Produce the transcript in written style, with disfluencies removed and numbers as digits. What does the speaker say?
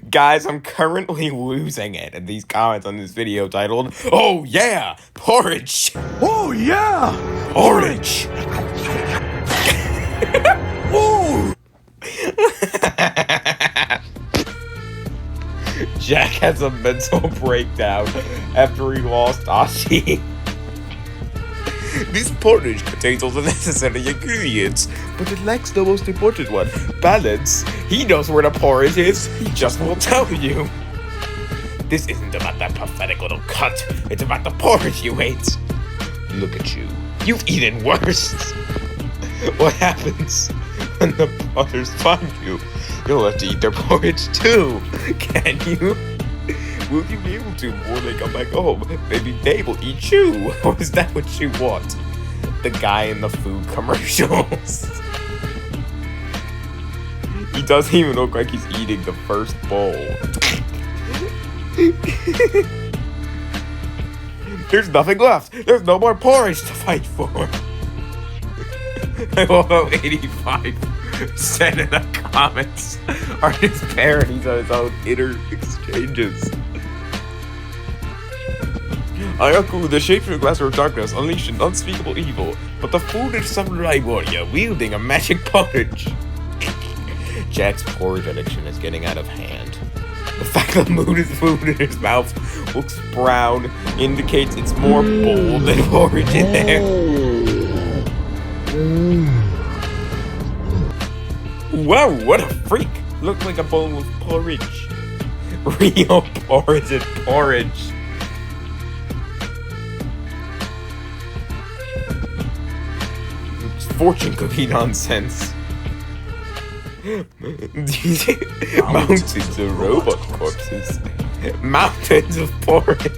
Guys, I'm currently losing it in these comments on this video titled, "Oh yeah, porridge! Oh yeah! Porridge!" Oh! Jack has a mental breakdown after he lost Ashi. This porridge contains all the necessary ingredients, but it lacks the most important one, balance. He knows where the porridge is, he just won't tell you. This isn't about that pathetic little cunt, it's about the porridge you ate. Look at you, you've eaten worse. What happens when the brothers find you? You'll have to eat their porridge too, can you? Will you be able to before they come back home? Maybe they will eat you. Or is that what you want? The guy in the food commercials. He doesn't even look like he's eating the first bowl. There's nothing left. There's no more porridge to fight for. I love how 85% in the comments are his parodies on his own inner exchanges. Ayaku, the shapeshifter Glassware of Darkness, unleashed an unspeakable evil, but the foolish samurai warrior wielding a magic porridge. Jack's porridge addiction is getting out of hand. The fact that food in his mouth looks brown indicates it's more bold than porridge in there. Wow, what a freak! Looks like a bowl of porridge. Real porridge and porridge. Fortune cookie nonsense. Mountains of robot corpses. Mountains of porridge.